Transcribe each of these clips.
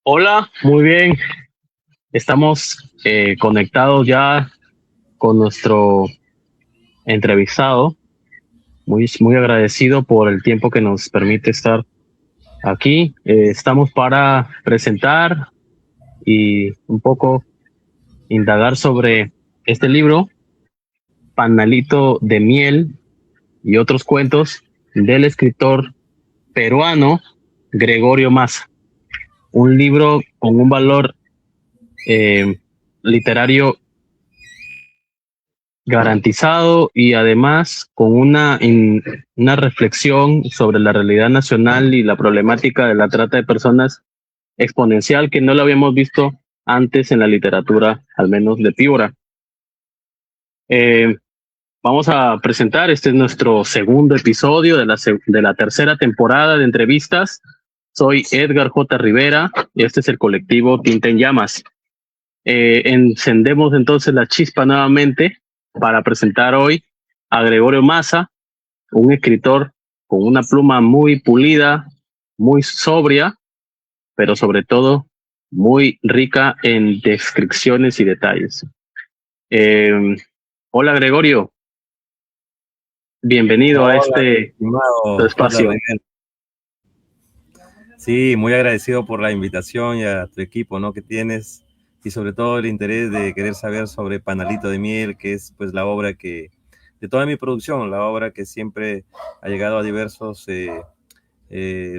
Hola, muy bien. Estamos conectados ya con nuestro entrevistado. Muy agradecido por el tiempo que nos permite estar aquí. Estamos para presentar y un poco indagar sobre este libro, Panalito de Miel y otros cuentos del escritor peruano Gregorio Massa. Un libro con un valor literario garantizado y además con una reflexión sobre la realidad nacional y la problemática de la trata de personas exponencial que no lo habíamos visto antes en la literatura, al menos de Piura. Eh, Vamos a presentar, este es nuestro segundo episodio de la tercera temporada de entrevistas. Soy Edgar J. Rivera y este es el colectivo Tinta en Llamas. Encendemos entonces la chispa nuevamente para presentar hoy a Gregorio Massa, un escritor con una pluma muy pulida, muy sobria, pero sobre todo muy rica en descripciones y detalles. Eh, Hola Gregorio, bienvenido a Hola, mi este tu estimado J. espacio. Rivera. Sí, muy agradecido por la invitación y a tu equipo, ¿no? Que tienes y sobre todo el interés de querer saber sobre Panalito de Miel, que es pues la obra de toda mi producción, la obra que siempre ha llegado a diversos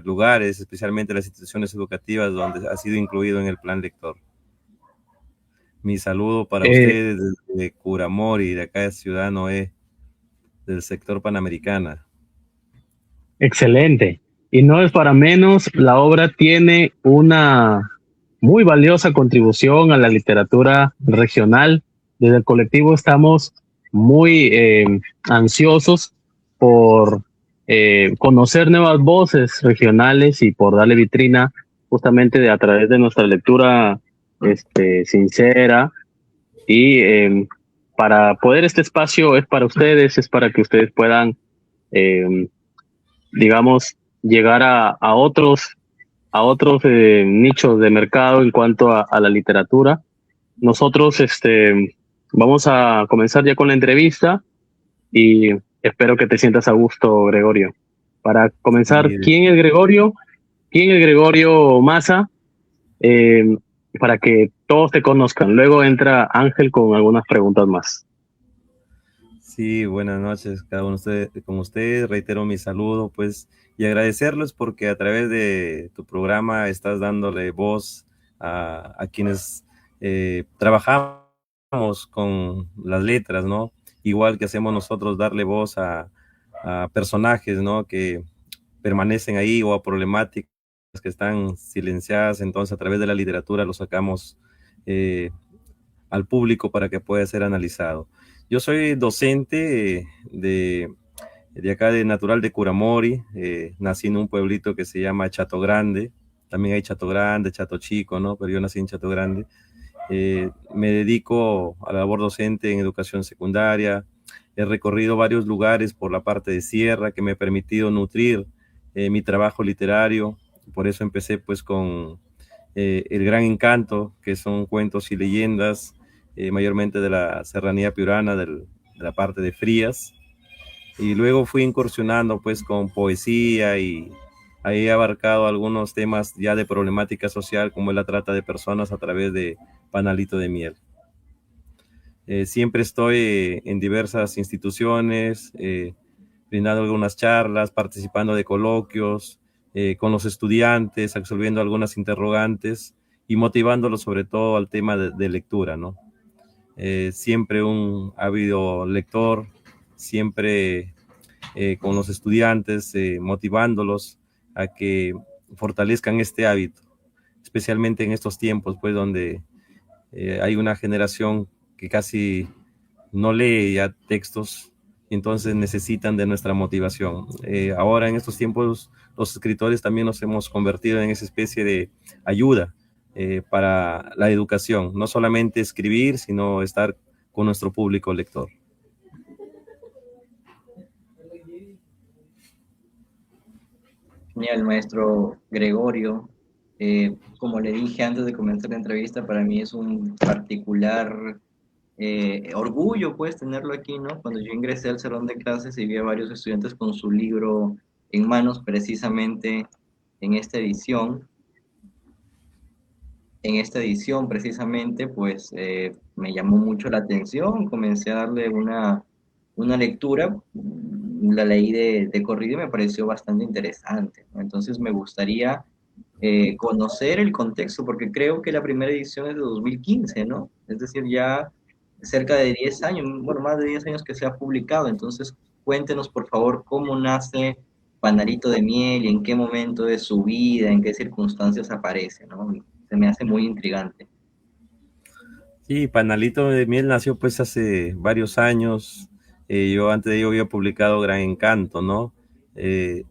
lugares, especialmente las instituciones educativas donde ha sido incluido en el plan lector. Mi saludo para Eh, ustedes desde Curamori, de acá de Ciudad Noé, del sector Panamericana. Excelente. Y no es para menos, la obra tiene una muy valiosa contribución a la literatura regional. Desde el colectivo estamos muy ansiosos por conocer nuevas voces regionales y por darle vitrina justamente a través de nuestra lectura sincera y para poder este espacio es para ustedes, es para que ustedes puedan eh, digamos, llegar a otros nichos de mercado en cuanto a la literatura. Nosotros vamos a comenzar ya con la entrevista y espero que te sientas a gusto, Gregorio. Para comenzar, Y ¿quién es Gregorio? ¿Quién es Gregorio Massa? Eh, para que todos te conozcan. Luego entra Ángel con algunas preguntas más. Sí, buenas noches, cada uno de ustedes, con ustedes. Reitero mi saludo, pues, y agradecerles porque a través de tu programa estás dándole voz a quienes trabajamos con las letras, ¿no? Igual que hacemos nosotros darle voz a personajes, ¿no? Que permanecen ahí o a problemáticas que están silenciadas. Entonces, a través de la literatura lo sacamos eh, al público para que pueda ser analizado. Yo soy docente de acá de natural de Curamori, nací en un pueblito que se llama Chato Grande, también hay Chato Grande, Chato Chico, ¿no? Pero yo nací en Chato Grande. Me dedico a la labor docente en educación secundaria, he recorrido varios lugares por la parte de sierra que me ha permitido nutrir mi trabajo literario, por eso empecé pues con El Gran Encanto, que son cuentos y leyendas, mayormente de la serranía piurana, de la parte de Frías, y luego fui incursionando pues con poesía y ahí he abarcado algunos temas ya de problemática social como es la trata de personas a través de Panalito de Miel. Siempre estoy en diversas instituciones, brindando algunas charlas, participando de coloquios, con los estudiantes, absolviendo algunas interrogantes y motivándolos sobre todo al tema de lectura, ¿no? Siempre un ávido lector, siempre con los estudiantes, motivándolos a que fortalezcan este hábito, especialmente en estos tiempos, pues donde hay una generación que casi no lee ya textos y entonces necesitan de nuestra motivación. Ahora en estos tiempos los escritores también nos hemos convertido en esa especie de ayuda para la educación, no solamente escribir, sino estar con nuestro público lector. Genial, maestro Gregorio. Como le dije antes de comenzar la entrevista, para mí es un particular orgullo, pues, tenerlo aquí, ¿no? Cuando yo ingresé al salón de clases y vi a varios estudiantes con su libro en manos, precisamente en esta edición, precisamente, pues me llamó mucho la atención, comencé a darle una lectura, la leí de corrido y me pareció bastante interesante, ¿no? Entonces me gustaría conocer el contexto, porque creo que la primera edición es de 2015, ¿no? Es decir, ya cerca de 10 años, bueno, más de 10 años que se ha publicado. Entonces cuéntenos por favor cómo nace Panarito de Miel y en qué momento de su vida, en qué circunstancias aparece, ¿no? Se me hace muy intrigante. Sí, Panalito de Miel nació pues hace varios años. Yo antes de ello había publicado Gran Encanto, ¿no? Eh,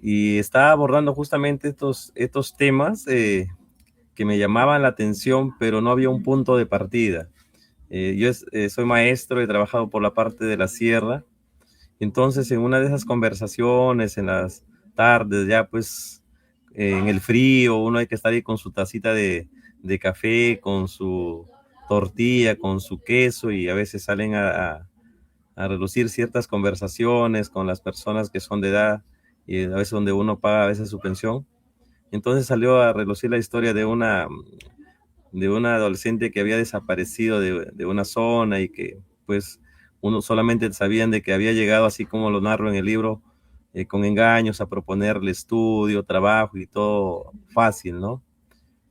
y estaba abordando justamente estos temas que me llamaban la atención, pero no había un punto de partida. Soy maestro, he trabajado por la parte de la sierra. Entonces, en una de esas conversaciones, en las tardes, ya pues en el frío, uno hay que estar ahí con su tacita de café, con su tortilla, con su queso, y a veces salen a relucir ciertas conversaciones con las personas que son de edad, y a veces donde uno paga a veces su pensión. Entonces salió a relucir la historia de una adolescente que había desaparecido de una zona y que pues uno solamente sabían de que había llegado, así como lo narro en el libro, con engaños a proponerle estudio, trabajo y todo fácil, ¿no?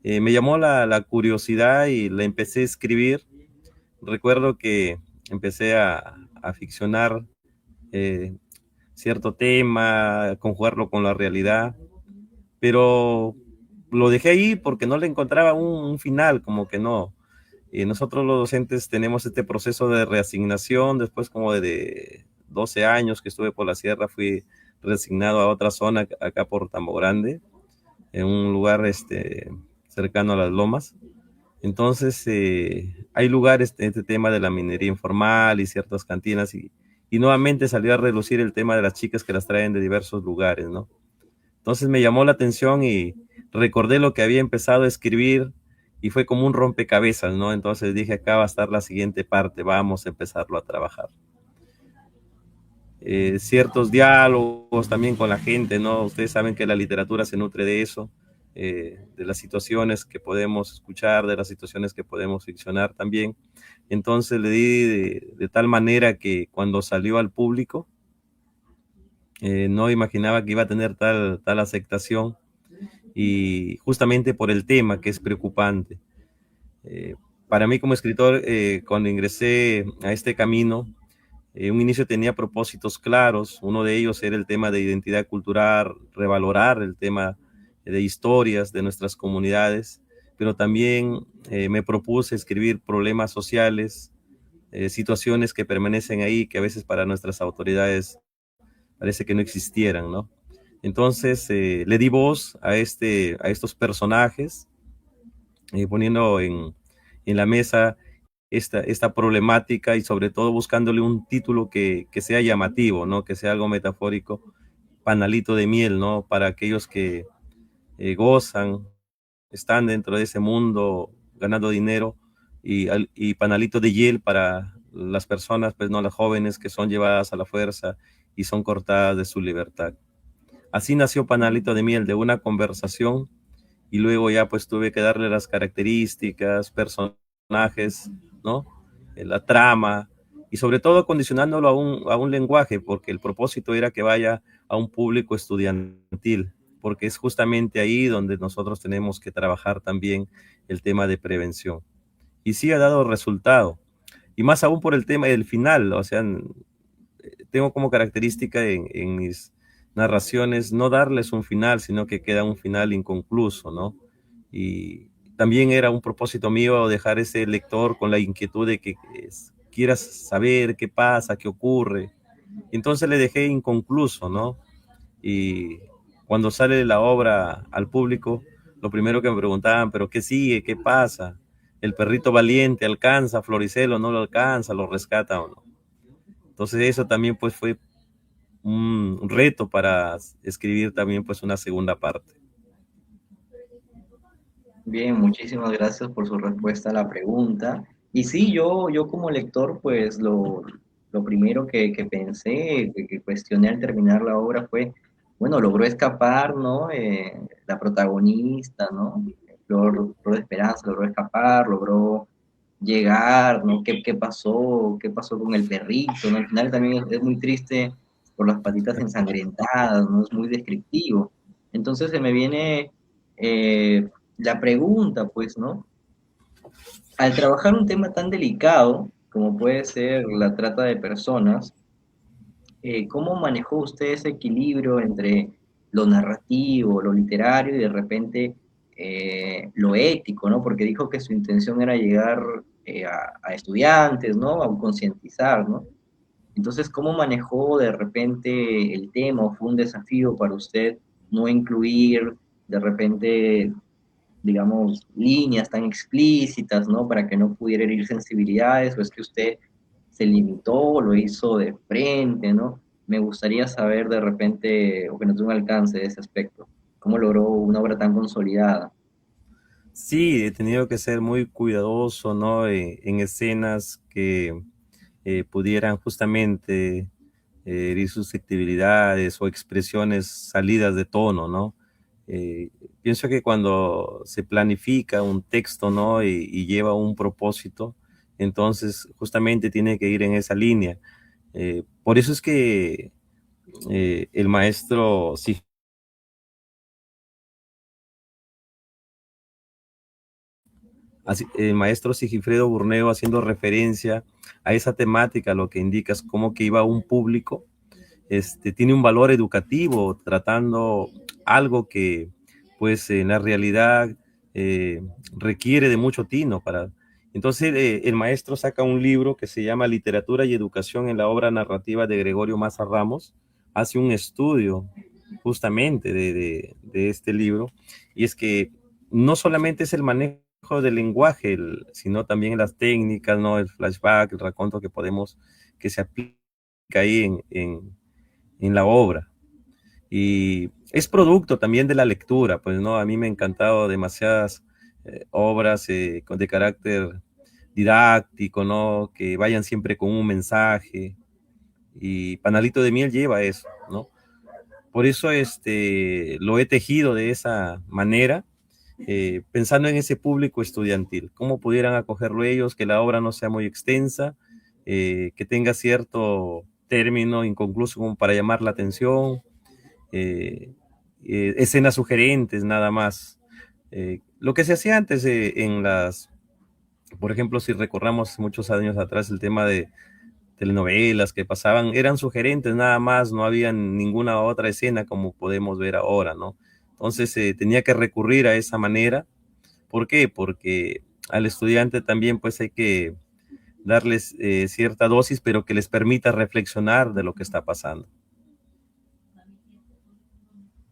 Me llamó la curiosidad y la empecé a escribir. Recuerdo que empecé a ficcionar eh, cierto tema, conjugarlo con la realidad, pero lo dejé ahí porque no le encontraba un final, como que no. Y nosotros los docentes tenemos este proceso de reasignación, después como de 12 años que estuve por la sierra, fui reasignado a otra zona acá por Tambo Grande, en un lugar cercano a las lomas. Entonces, hay lugares, este tema de la minería informal y ciertas cantinas, y nuevamente salió a relucir el tema de las chicas que las traen de diversos lugares, ¿no? Entonces me llamó la atención y recordé lo que había empezado a escribir y fue como un rompecabezas, ¿no? Entonces dije, acá va a estar la siguiente parte, vamos a empezarlo a trabajar. Ciertos diálogos también con la gente, ¿no? Ustedes saben que la literatura se nutre de eso, de las situaciones que podemos escuchar, de las situaciones que podemos ficcionar también. Entonces le di de tal manera que cuando salió al público, no imaginaba que iba a tener tal aceptación, y justamente por el tema que es preocupante. Eh, para mí como escritor, cuando ingresé a este camino, un inicio tenía propósitos claros. Uno de ellos era el tema de identidad cultural, revalorar el tema de historias de nuestras comunidades, pero también me propuse escribir problemas sociales, situaciones que permanecen ahí, que a veces para nuestras autoridades parece que no existieran, ¿no? Entonces le di voz a estos personajes, poniendo en la mesa esta problemática y sobre todo buscándole un título que sea llamativo, ¿no? Que sea algo metafórico, Panalito de Miel, ¿no? Para aquellos que gozan, están dentro de ese mundo ganando dinero, y Panalito de Hiel para las personas, pues no, las jóvenes que son llevadas a la fuerza y son cortadas de su libertad. Así nació Panalito de Miel, de una conversación, y luego ya pues tuve que darle las características, personajes, ¿no? La trama, y sobre todo acondicionándolo a un lenguaje, porque el propósito era que vaya a un público estudiantil, porque es justamente ahí donde nosotros tenemos que trabajar también el tema de prevención. Y sí ha dado resultado, y más aún por el tema del final. O sea, tengo como característica en mis narraciones no darles un final, sino que queda un final inconcluso, ¿no? Y también era un propósito mío dejar ese lector con la inquietud de que quieras saber qué pasa, qué ocurre. Entonces le dejé inconcluso, ¿no? Y cuando sale la obra al público, lo primero que me preguntaban, pero ¿qué sigue? ¿Qué pasa? El perrito valiente alcanza a Floricelo, no lo alcanza, lo rescata o no. Entonces eso también pues fue un reto para escribir también pues una segunda parte. Bien, muchísimas gracias por su respuesta a la pregunta. Y sí, yo como lector, pues lo primero que pensé, que cuestioné al terminar la obra fue, bueno, logró escapar, ¿no? La protagonista, ¿no? Logró esperanza, logró escapar, logró llegar, ¿no? ¿Qué pasó? ¿Qué pasó con el perrito? ¿No? Al final también es muy triste por las patitas ensangrentadas, ¿no? Es muy descriptivo. Entonces se me viene la pregunta, pues, ¿no? Al trabajar un tema tan delicado como puede ser la trata de personas, ¿cómo manejó usted ese equilibrio entre lo narrativo, lo literario y de repente lo ético, ¿no? Porque dijo que su intención era llegar a estudiantes, ¿no? A concientizar, ¿no? Entonces, ¿cómo manejó de repente el tema o fue un desafío para usted no incluir de repente, digamos, líneas tan explícitas, ¿no? Para que no pudiera herir sensibilidades, o es que usted se limitó, lo hizo de frente, ¿no? Me gustaría saber de repente, o que nos dé un alcance de ese aspecto, cómo logró una obra tan consolidada. Sí, he tenido que ser muy cuidadoso, ¿no? En escenas que pudieran justamente herir susceptibilidades o expresiones salidas de tono, ¿no? Eh, Pienso que cuando se planifica un texto, ¿no? Y lleva un propósito, entonces justamente tiene que ir en esa línea. Por eso es que el maestro el maestro Sigifredo Burneo, haciendo referencia a esa temática, lo que indica es como que iba un público, tiene un valor educativo, tratando algo que pues en la realidad requiere de mucho tino para... Entonces el maestro saca un libro que se llama Literatura y Educación en la obra narrativa de Gregorio Maza Ramos, hace un estudio justamente de este libro, y es que no solamente es el manejo del lenguaje, sino también las técnicas, ¿no? El flashback, el raconto que podemos, que se aplica ahí en la obra. Y es producto también de la lectura, pues, ¿no? A mí me han encantado demasiadas obras de carácter didáctico, ¿no? Que vayan siempre con un mensaje. Y Panalito de Miel lleva eso, ¿no? Por eso lo he tejido de esa manera, pensando en ese público estudiantil, cómo pudieran acogerlo ellos, que la obra no sea muy extensa, que tenga cierto término inconcluso como para llamar la atención, eh, escenas sugerentes nada más. Lo que se hacía antes por ejemplo, si recordamos muchos años atrás el tema de telenovelas que pasaban, eran sugerentes nada más, no había ninguna otra escena como podemos ver ahora, ¿no? Entonces tenía que recurrir a esa manera. ¿Por qué? Porque al estudiante también pues hay que darles cierta dosis, pero que les permita reflexionar de lo que está pasando.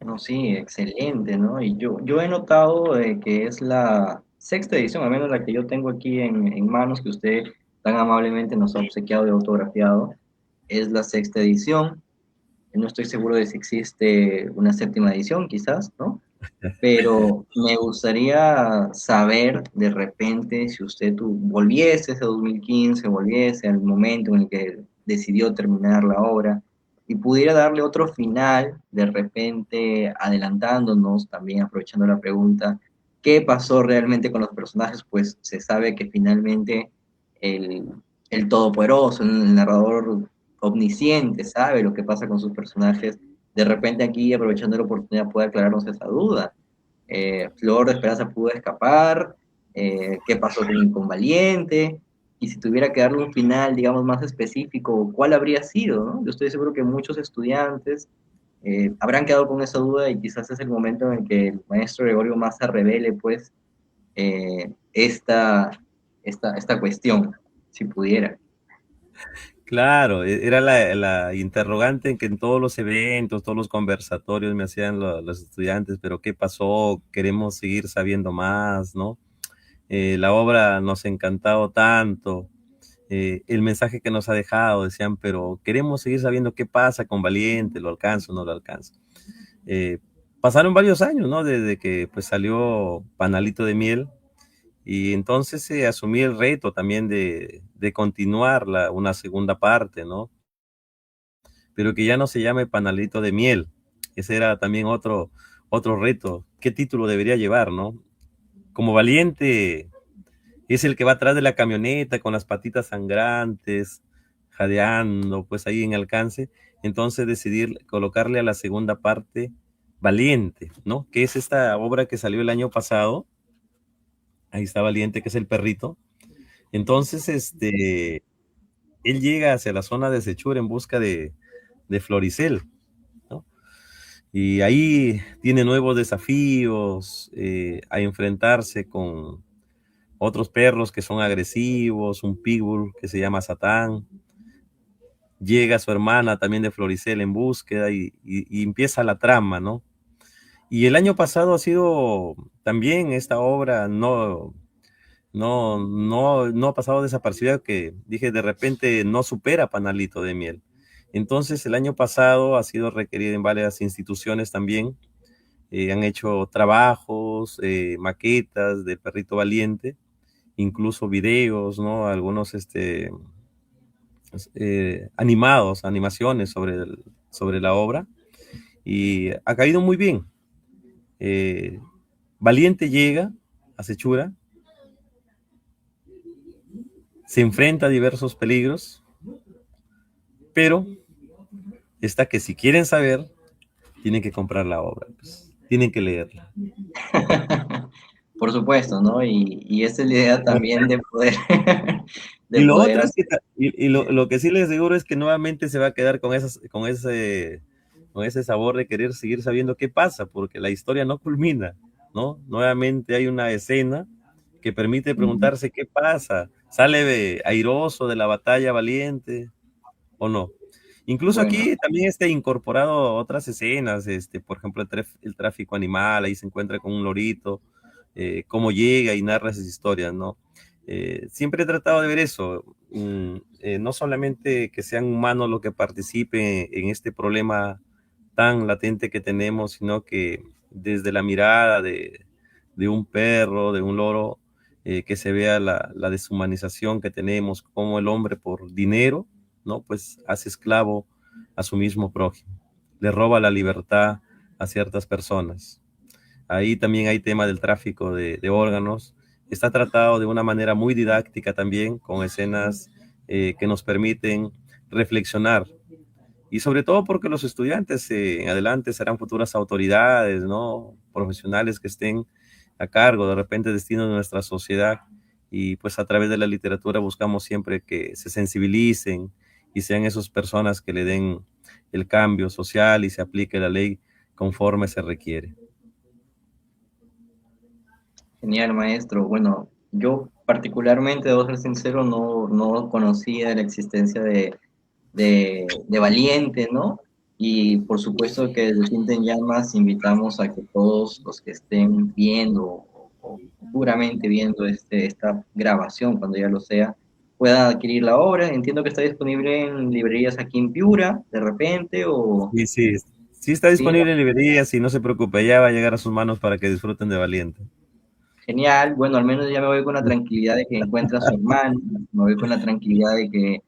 No, sí, excelente, ¿no? Y yo he notado que es la sexta edición, al menos la que yo tengo aquí en manos, que usted tan amablemente nos ha obsequiado y autografiado, es la sexta edición. No estoy seguro de si existe una séptima edición, quizás, ¿no? Pero me gustaría saber de repente si usted volviese ese 2015, volviese al momento en el que decidió terminar la obra y pudiera darle otro final, de repente adelantándonos, también aprovechando la pregunta, ¿qué pasó realmente con los personajes? Pues se sabe que finalmente el, el todopoderoso, el narrador omnisciente, sabe lo que pasa con sus personajes. De repente aquí, aprovechando la oportunidad, puede aclararnos esa duda. Flor de Esperanza pudo escapar, qué pasó con Valiente, y si tuviera que darle un final, digamos, más específico, ¿cuál habría sido? ¿No? Yo estoy seguro que muchos estudiantes habrán quedado con esa duda y quizás es el momento en el que el maestro Gregorio Massa revele, pues, esta cuestión, si pudiera. Claro, era la interrogante en que en todos los eventos, todos los conversatorios me hacían los estudiantes, pero ¿qué pasó? Queremos seguir sabiendo más, ¿no? La obra nos ha encantado tanto, el mensaje que nos ha dejado, decían, pero queremos seguir sabiendo qué pasa con Valiente, lo alcanzo, no lo alcanzo. pasaron varios años, ¿no? Desde que pues salió Panalito de Miel, y entonces asumí el reto también de continuar una segunda parte, ¿no? Pero que ya no se llame Panalito de Miel. Ese era también otro reto. ¿Qué título debería llevar, no? Como Valiente es el que va atrás de la camioneta con las patitas sangrantes, jadeando, pues ahí en alcance. Entonces decidir colocarle a la segunda parte Valiente, ¿no? Que es esta obra que salió el año pasado. Ahí está Valiente, que es el perrito. Entonces, él llega hacia la zona de Sechura en busca de Floricel, ¿no? Y ahí tiene nuevos desafíos a enfrentarse con otros perros que son agresivos, un pitbull que se llama Satán. Llega su hermana también de Floricel en búsqueda y empieza la trama, ¿no? Y el año pasado ha sido también esta obra, no ha pasado desapercibida, que dije de repente no supera Panalito de Miel. Entonces el año pasado ha sido requerido en varias instituciones también. Han hecho trabajos, maquetas del perrito Valiente, incluso videos, ¿no? Algunos animaciones sobre la obra, y ha caído muy bien. Valiente llega a Sechura, se enfrenta a diversos peligros, pero está que si quieren saber, tienen que comprar la obra, pues, tienen que leerla. Por supuesto, ¿no? Y esa es la idea también de poder, de Y lo poder otro es hacer. que, lo que sí les aseguro es que nuevamente se va a quedar con ese sabor de querer seguir sabiendo qué pasa, porque la historia no culmina, ¿no? Nuevamente hay una escena que permite preguntarse qué pasa. ¿Sale airoso de la batalla Valiente o no? Incluso Bueno, aquí también está incorporado otras escenas, por ejemplo, el tráfico animal, ahí se encuentra con un lorito, cómo llega y narra esas historias, ¿no? Siempre he tratado de ver eso, no solamente que sean humanos los que participen en este problema tan latente que tenemos, sino que desde la mirada de un perro, de un loro, que se vea la deshumanización que tenemos, como el hombre por dinero, ¿no? Pues hace esclavo a su mismo prójimo, le roba la libertad a ciertas personas. Ahí también hay tema del tráfico de órganos. Está tratado de una manera muy didáctica también, con escenas que nos permiten reflexionar. Y sobre todo porque los estudiantes en adelante serán futuras autoridades, ¿no? Profesionales que estén a cargo de repente destinos de nuestra sociedad. Y pues a través de la literatura buscamos siempre que se sensibilicen y sean esas personas que le den el cambio social y se aplique la ley conforme se requiere. genial, maestro. Bueno, yo particularmente, debo ser sincero, no conocía la existencia de Valiente, ¿no? Y por supuesto que desde Tinta en Llamas invitamos a que todos los que estén viendo o futuramente viendo esta grabación, cuando ya lo sea, puedan adquirir la obra. Entiendo que está disponible en librerías aquí en Piura, de repente, o Sí, sí, sí está sí, disponible en librerías y no se preocupe, ya va a llegar a sus manos para que disfruten de Valiente. genial. Bueno, al menos ya me voy con la tranquilidad de que encuentra a su hermano, me voy con la tranquilidad de que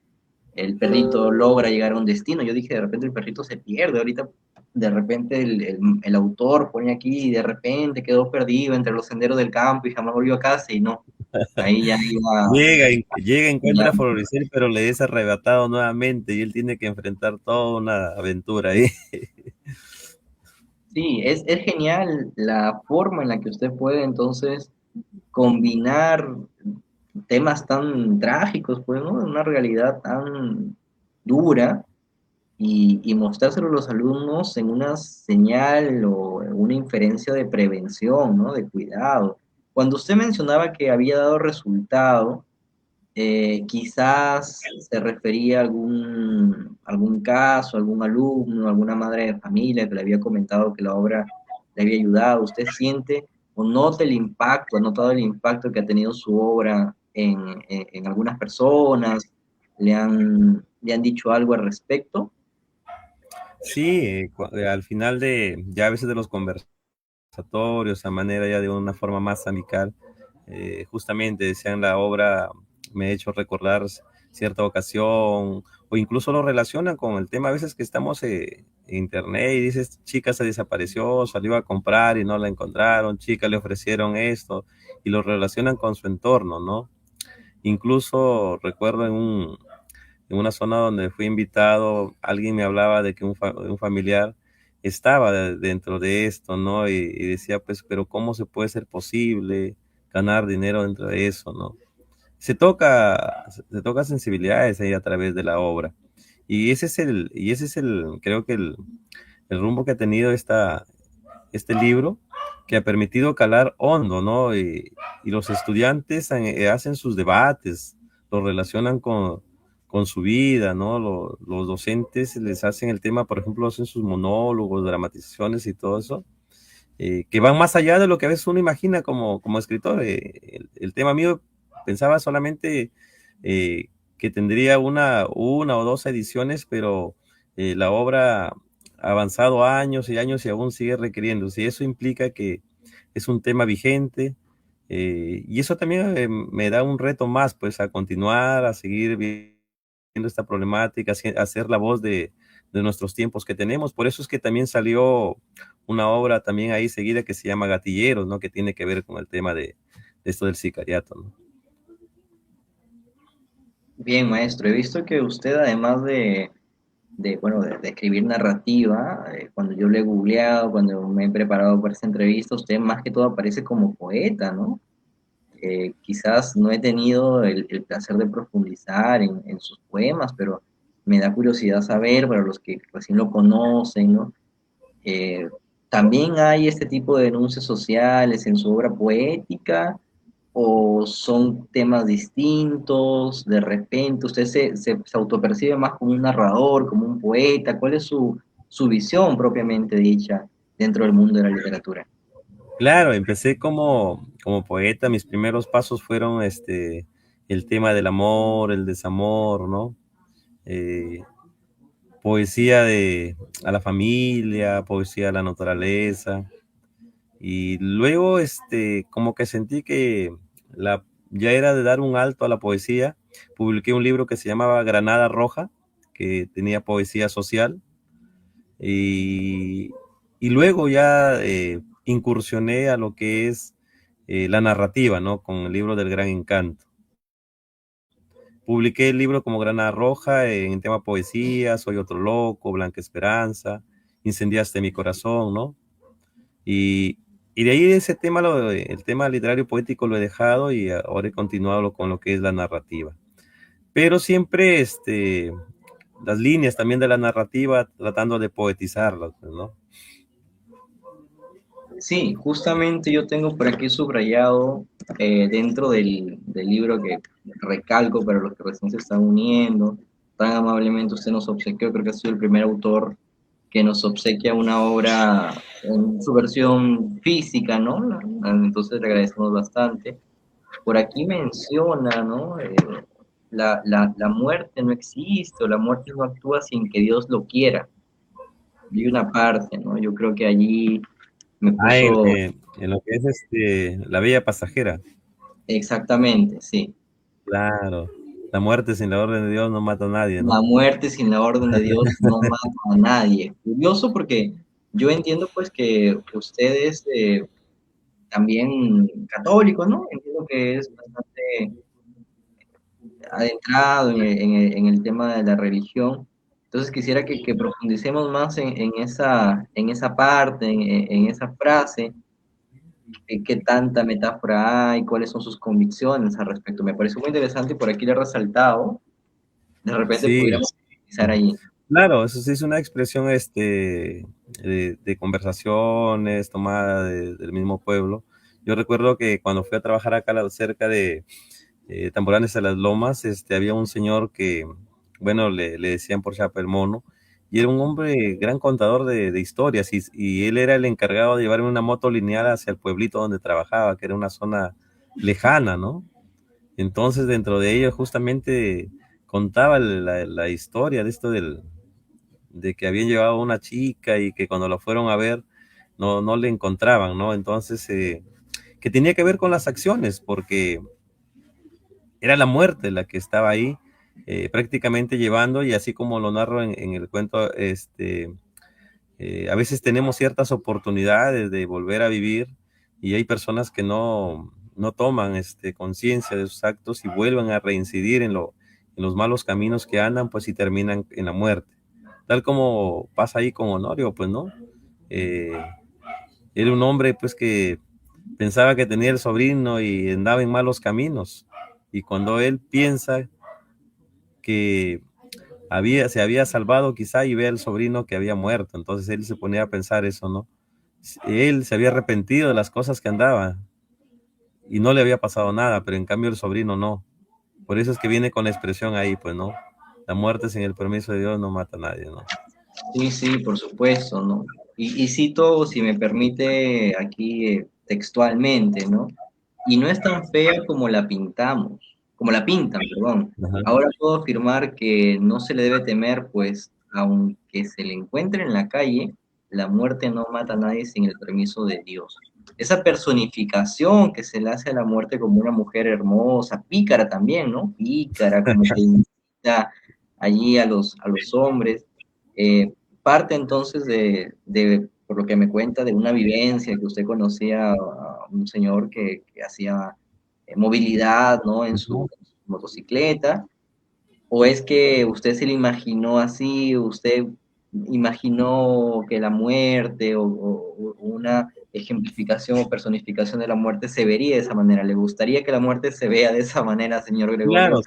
el perrito logra llegar a un destino. Yo dije, de repente el perrito se pierde, ahorita de repente el autor pone aquí y de repente quedó perdido entre los senderos del campo y jamás volvió a casa y no, ahí ya iba, Llega, ya, encuentra a Floricel, pero le es arrebatado nuevamente y él tiene que enfrentar toda una aventura ahí. sí, es genial la forma en la que usted puede entonces combinar temas tan trágicos, pues, ¿no? Una realidad tan dura y mostrárselo a los alumnos en una señal o en una inferencia de prevención, ¿no? De cuidado. Cuando usted mencionaba que había dado resultado, quizás se refería a algún caso, algún alumno, alguna madre de familia que le había comentado que la obra le había ayudado. ¿Usted siente o nota el impacto, ha notado el impacto que ha tenido su obra en algunas personas? ¿Le han dicho algo al respecto? Sí, al final de, ya a veces de los conversatorios, a manera ya de una forma más amical, justamente decían la obra me ha hecho recordar cierta ocasión, o incluso lo relacionan con el tema a veces que estamos en internet y dices, chica se desapareció, salió a comprar y no la encontraron, chica le ofrecieron esto, y lo relacionan con su entorno, ¿no? Incluso recuerdo en una zona donde fui invitado, alguien me hablaba de que un familiar estaba dentro de esto, ¿no? Y decía, pues, pero ¿cómo se puede ser posible ganar dinero dentro de eso, ¿no? Se toca sensibilidades ahí a través de la obra. Y ese es creo que el rumbo que ha tenido este libro, que ha permitido calar hondo, ¿no? Y los estudiantes hacen sus debates, lo relacionan con su vida, ¿no? Los docentes les hacen el tema, por ejemplo, hacen sus monólogos, dramatizaciones y todo eso, que van más allá de lo que a veces uno imagina como escritor. El tema mío pensaba solamente que tendría una o dos ediciones, pero la obra ha avanzado años y años y aún sigue requiriéndose. Y eso implica que es un tema vigente, y eso también me da un reto más, pues, a continuar, a seguir viendo esta problemática, a ser la voz de nuestros tiempos que tenemos. Por eso es que también salió una obra también ahí seguida que se llama Gatilleros, ¿no? Que tiene que ver con el tema de esto del sicariato, ¿no? Bien, maestro, he visto que usted además bueno, de escribir narrativa, cuando yo le he googleado, cuando me he preparado para esta entrevista, usted más que todo aparece como poeta, ¿no? Quizás no he tenido el placer de profundizar en sus poemas, pero me da curiosidad saber, para los que recién lo conocen, ¿no? Eh, ¿También hay este tipo de denuncias sociales en su obra poética o son temas distintos? De repente, ¿usted se autopercibe más como un narrador, como un poeta? ¿Cuál es su visión propiamente dicha dentro del mundo de la literatura? Claro, empecé como poeta, mis primeros pasos fueron el tema del amor, el desamor, ¿no? Eh, poesía a la familia, poesía a la naturaleza. Y luego, como que sentí que ya era de dar un alto a la poesía. Publiqué un libro que se llamaba Granada Roja, que tenía poesía social. Y, y luego ya incursioné a lo que es la narrativa, ¿no? Con el libro del Gran Encanto. Publiqué el libro como Granada Roja en tema poesía, Soy otro loco, Blanca Esperanza, Incendiaste mi corazón, ¿no? Y, y de ahí ese tema, el tema literario poético lo he dejado y ahora he continuado con lo que es la narrativa. Pero siempre las líneas también de la narrativa tratando de poetizarlas, ¿no? Sí, justamente yo tengo por aquí subrayado dentro del libro que recalco para los que recién se están uniendo. Tan amablemente usted nos obsequió, creo que ha sido el primer autor que nos obsequia una obra en su versión física, ¿no? Entonces le agradecemos bastante. Por aquí menciona, ¿no? La muerte no existe, o la muerte no actúa sin que Dios lo quiera. Y una parte, ¿no? Yo creo que allí me Ah, puso en lo que es La Bella Pasajera. exactamente, sí. Claro. La muerte sin la orden de Dios no mata a nadie, La ¿no? muerte sin la orden de Dios no mata a nadie. Curioso porque yo entiendo pues que usted es también católico, ¿no? Entiendo que es bastante adentrado en el tema de la religión. Entonces quisiera que profundicemos más en esa parte, en esa frase, qué tanta metáfora hay, cuáles son sus convicciones al respecto. Me parece muy interesante y por aquí le he resaltado. De repente Sí, pudiéramos utilizar allí. claro, eso sí es una expresión de conversaciones tomada del mismo pueblo. Yo recuerdo que cuando fui a trabajar acá cerca de Tamboranes a las Lomas, había un señor que, bueno, le decían por Chapa el Mono, y era un hombre, gran contador de historias, y él era el encargado de llevarme una moto lineal hacia el pueblito donde trabajaba, que era una zona lejana, ¿no? Entonces, dentro de ello, justamente contaba la historia de esto de que habían llevado a una chica y que cuando la fueron a ver no le encontraban, ¿no? Entonces, que tenía que ver con las acciones, porque era la muerte la que estaba ahí, prácticamente llevando, y así como lo narro en el cuento, a veces tenemos ciertas oportunidades de volver a vivir y hay personas que no toman conciencia de sus actos y vuelven a reincidir en los malos caminos que andan, pues y terminan en la muerte. Tal como pasa ahí con Honorio, pues, ¿no? Eh, Era un hombre, pues, que pensaba que tenía el sobrino y andaba en malos caminos. Y cuando él piensa que se había salvado quizá y ve al sobrino que había muerto, entonces él se ponía a pensar eso, ¿no? Él se había arrepentido de las cosas que andaba y no le había pasado nada, pero en cambio el sobrino no. Por eso es que viene con la expresión ahí, pues, ¿no? La muerte sin el permiso de Dios no mata a nadie, ¿no? Sí, sí, por supuesto, ¿no? Y cito, si me permite, aquí textualmente, ¿no? Y no es tan fea como la pintamos, como la pintan, perdón. Ajá. Ahora puedo afirmar que no se le debe temer, pues, aunque se le encuentre en la calle, la muerte no mata a nadie sin el permiso de Dios. Esa personificación que se le hace a la muerte como una mujer hermosa, pícara también, ¿no? Pícara, como que incita allí a los hombres. Parte entonces por lo que me cuenta, de una vivencia que usted conocía a un señor que hacía movilidad, ¿no? En su motocicleta, o es que usted se lo imaginó así, usted imaginó que la muerte o una ejemplificación o personificación de la muerte se vería de esa manera. ¿Le gustaría que la muerte se vea de esa manera, señor Gregorio? Claro,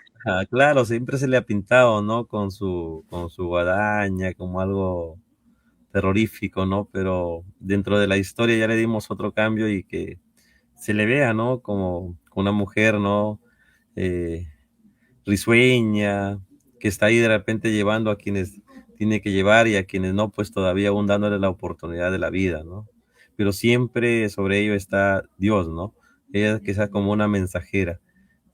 claro, siempre se le ha pintado, ¿no? Con su guadaña, como algo terrorífico, ¿no? Pero dentro de la historia ya le dimos otro cambio y que se le vea, ¿no? Como una mujer, ¿no? Eh, Risueña, que está ahí de repente llevando a quienes tiene que llevar y a quienes no, pues todavía aún dándole la oportunidad de la vida, ¿no? Pero siempre sobre ello está Dios, ¿no? Ella que sea como una mensajera.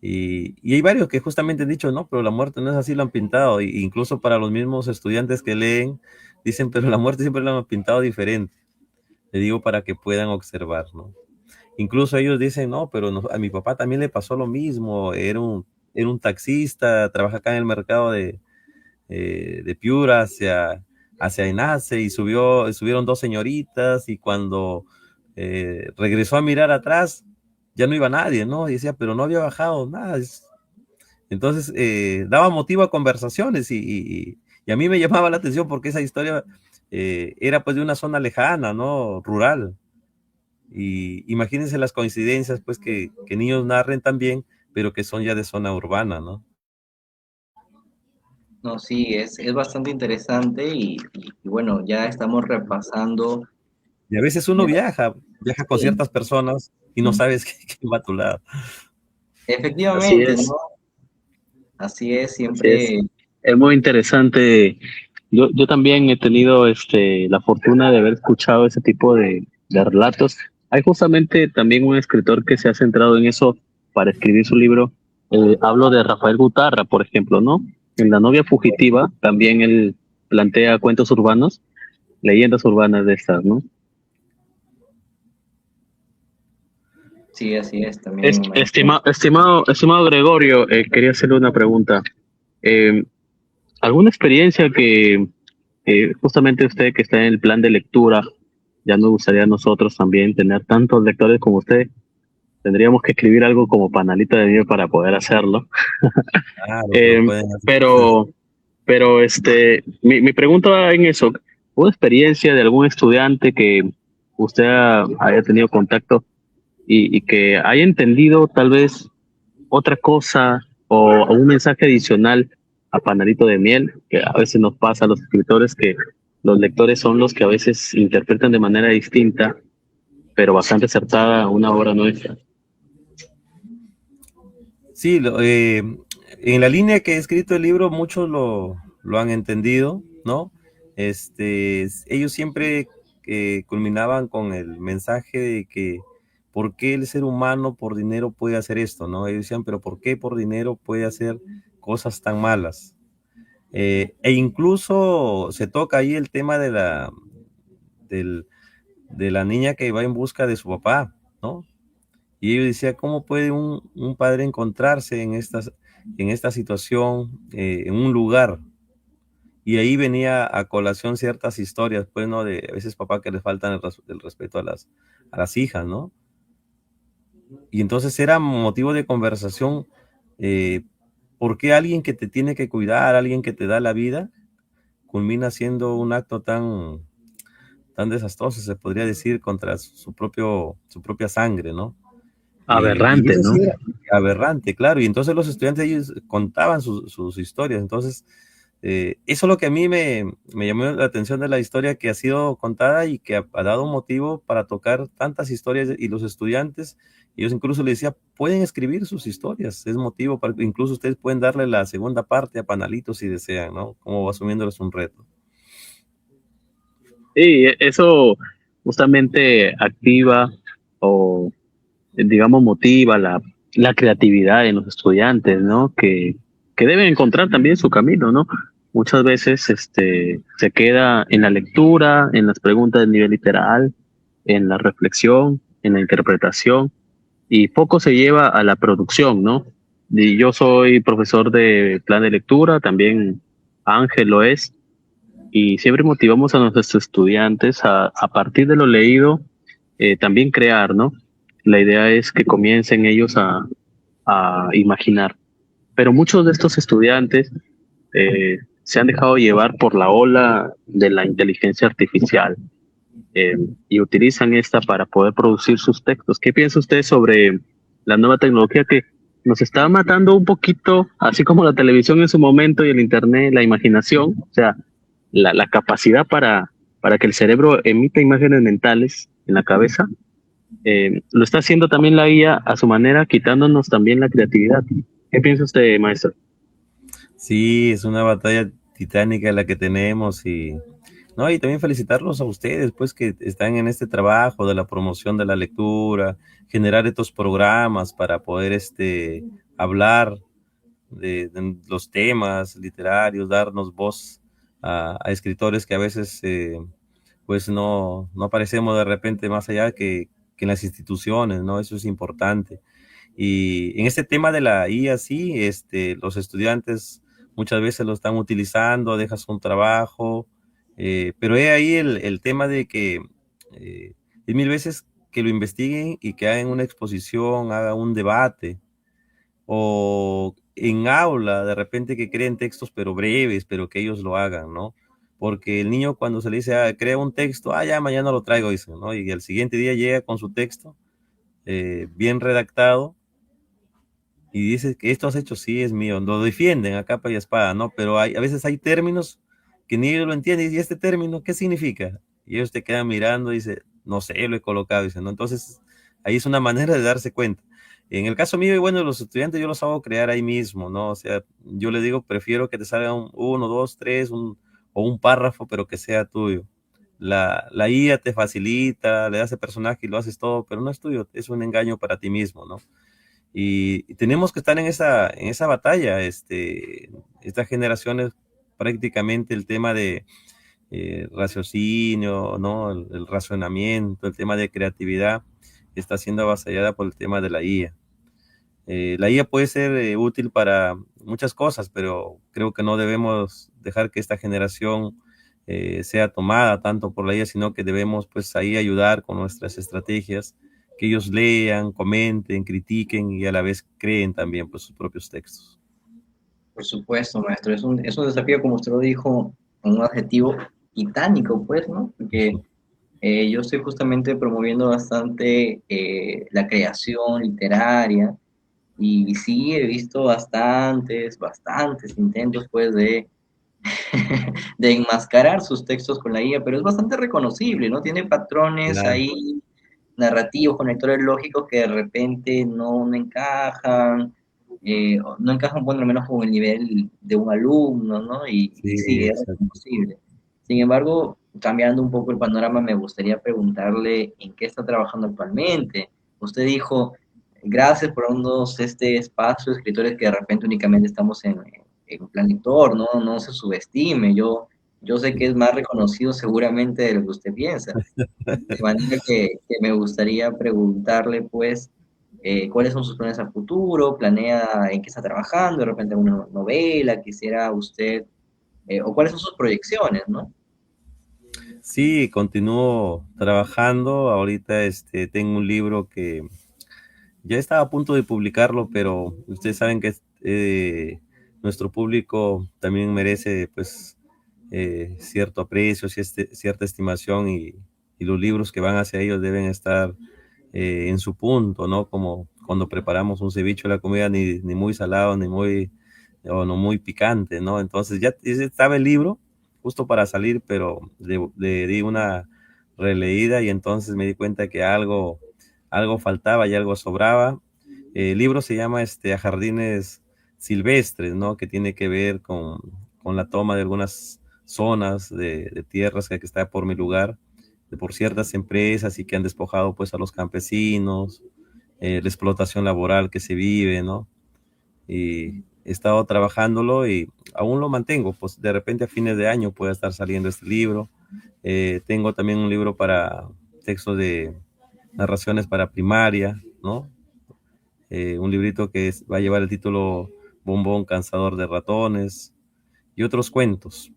Y hay varios que justamente han dicho, no, pero la muerte no es así, lo han pintado. Incluso para los mismos estudiantes que leen, dicen, pero la muerte siempre la han pintado diferente. Le digo para que puedan observar, ¿no? Incluso ellos dicen, no, pero a mi papá también le pasó lo mismo. Era un taxista, trabaja acá en el mercado de Piura hacia Enace y subieron dos señoritas y cuando regresó a mirar atrás, ya no iba nadie, ¿no? Y decía, pero no había bajado nada. Entonces, daba motivo a conversaciones y a mí me llamaba la atención porque esa historia era pues de una zona lejana, ¿no? Rural. Y imagínense las coincidencias, pues, que niños narren también, pero que son ya de zona urbana, ¿no? No, sí, es bastante interesante y bueno, ya estamos repasando. Y a veces uno viaja con Sí, ciertas personas y no sabes quién va a tu lado. Así efectivamente, ¿no? es, Así es, así es. siempre. Es muy interesante. Yo también he tenido la fortuna de haber escuchado ese tipo de relatos. Hay justamente también un escritor que se ha centrado en eso para escribir su libro. Hablo de Rafael Butarra, por ejemplo, ¿no? En La novia fugitiva también él plantea cuentos urbanos, leyendas urbanas de estas, ¿no? Sí, así es, también me Estimado Gregorio, quería hacerle una pregunta. Eh, ¿Alguna experiencia que justamente usted que está en el plan de lectura, ya nos gustaría a nosotros también tener tantos lectores como usted? Tendríamos que escribir algo como panalita de nieve para poder hacerlo. Claro, lo Eh, pueden hacer. pero, mi pregunta va en eso. ¿Una experiencia de algún estudiante que usted haya tenido contacto y que haya entendido tal vez otra cosa o un mensaje adicional a Panalito de Miel, que a veces nos pasa a los escritores que los lectores son los que a veces interpretan de manera distinta, pero bastante acertada una obra nuestra? Sí, en la línea que he escrito el libro, muchos lo han entendido, ¿no? Ellos siempre culminaban con el mensaje de que ¿por qué el ser humano por dinero puede hacer esto, no? Ellos decían, pero ¿por qué por dinero puede hacer cosas tan malas? E incluso se toca ahí el tema del, de la niña que va en busca de su papá, ¿no? Y yo decía, ¿cómo puede un padre encontrarse en esta situación, en un lugar? Y ahí venía a colación ciertas historias, pues, ¿no? De a veces papá que le faltan el respeto a las hijas, ¿no? Y entonces era motivo de conversación, eh, ¿por qué alguien que te tiene que cuidar, alguien que te da la vida, culmina siendo un acto tan desastroso, se podría decir, contra su propia sangre, ¿no? Y Aberrante, eso ¿no? sí era aberrante, claro. Y entonces los estudiantes ellos contaban sus historias. Entonces, eso es lo que a mí me llamó la atención de la historia que ha sido contada y que ha dado motivo para tocar tantas historias. Y los estudiantes, ellos incluso le decía, pueden escribir sus historias. Es motivo para que incluso ustedes pueden darle la segunda parte a Panalito si desean, ¿no? Como asumiéndoles un reto. Sí, eso justamente activa o, digamos, motiva la creatividad en los estudiantes, ¿no? Que deben encontrar también su camino, ¿no? Muchas veces se queda en la lectura, en las preguntas del nivel literal, en la reflexión, en la interpretación, y poco se lleva a la producción, ¿no? Y yo soy profesor de plan de lectura, también Ángel lo es, y siempre motivamos a nuestros estudiantes a partir de lo leído, también crear, ¿no? La idea es que comiencen ellos a imaginar. Pero muchos de estos estudiantes se han dejado llevar por la ola de la inteligencia artificial, eh, y utilizan esta para poder producir sus textos. ¿Qué piensa usted sobre la nueva tecnología que nos está matando un poquito, así como la televisión en su momento y el internet, la imaginación? O sea, la capacidad para que el cerebro emita imágenes mentales en la cabeza, lo está haciendo también la IA a su manera, quitándonos también la creatividad. ¿Qué piensa usted, maestro? Sí, es una batalla titánica la que tenemos y no, y también felicitarlos a ustedes, pues que están en este trabajo de la promoción de la lectura, generar estos programas para poder hablar de los temas literarios, darnos voz a escritores que a veces pues no aparecemos de repente más allá que en las instituciones, ¿no? Eso es importante. Y en este tema de la IA, sí, los estudiantes muchas veces lo están utilizando, dejas un trabajo, pero he ahí el tema de que es mil veces que lo investiguen y que hagan una exposición, hagan un debate, o en aula, de repente que creen textos pero breves, pero que ellos lo hagan, ¿no? Porque el niño cuando se le dice, crea un texto, ya mañana lo traigo, dice, ¿no? Y al siguiente día llega con su texto bien redactado y dices que esto has hecho, sí, es mío, lo defienden a capa y espada, ¿no? Pero a veces hay términos que ni ellos lo entienden, y este término, ¿qué significa? Y ellos te quedan mirando y dicen, no sé, lo he colocado, dicen, ¿no? Entonces, ahí es una manera de darse cuenta. En el caso mío, y bueno, los estudiantes yo los hago crear ahí mismo, ¿no? O sea, yo les digo, prefiero que te salga uno, dos, tres, o un párrafo, pero que sea tuyo. La IA te facilita, le das el personaje y lo haces todo, pero no es tuyo, es un engaño para ti mismo, ¿no? Y tenemos que estar en esa batalla. Estas generaciones, prácticamente el tema de raciocinio, ¿no? El razonamiento, el tema de creatividad, está siendo avasallada por el tema de la IA. La IA puede ser útil para muchas cosas, pero creo que no debemos dejar que esta generación sea tomada tanto por la IA, sino que debemos pues ahí ayudar con nuestras estrategias, que ellos lean, comenten, critiquen y a la vez creen también pues sus propios textos. Por supuesto, maestro, es un desafío, como usted lo dijo, un adjetivo titánico, pues, ¿no? Porque yo estoy justamente promoviendo bastante la creación literaria y sí he visto bastantes intentos, pues, de, de enmascarar sus textos con la IA, pero es bastante reconocible, ¿no? Tiene patrones Claro, ahí narrativos, conectores lógicos que de repente no encajan, no encajan, bueno, al menos con el nivel de un alumno, ¿no? Y sí, sí, es exacto. imposible. Sin embargo, cambiando un poco el panorama, me gustaría preguntarle en qué está trabajando actualmente. Usted dijo, gracias por darnos este espacio, escritores que de repente únicamente estamos en Plan Lector, no se subestime, yo sé que es más reconocido seguramente de lo que usted piensa. De manera que me gustaría preguntarle, pues, cuáles son sus planes a futuro, planea en qué está trabajando, de repente una novela, quisiera usted, o cuáles son sus proyecciones, ¿no? Sí, continúo trabajando. Ahorita tengo un libro que ya estaba a punto de publicarlo, pero ustedes saben que nuestro público también merece pues cierto aprecio, cierta estimación y los libros que van hacia ellos deben estar en su punto, ¿no? Como cuando preparamos un ceviche, la comida ni muy salado, ni muy, o no muy picante, ¿no? Entonces ya estaba el libro justo para salir, pero le di una releída y entonces me di cuenta que algo faltaba y algo sobraba. El libro se llama A Jardines Silvestres, ¿no? Que tiene que ver con la toma de algunas zonas de tierras que está por mi lugar, por ciertas empresas y que han despojado pues a los campesinos, la explotación laboral que se vive, ¿no? Y he estado trabajándolo y aún lo mantengo, pues de repente a fines de año puede estar saliendo este libro. Tengo también un libro para textos de narraciones para primaria, ¿no? Un librito que va a llevar el título Bombón Cansador de Ratones y otros cuentos.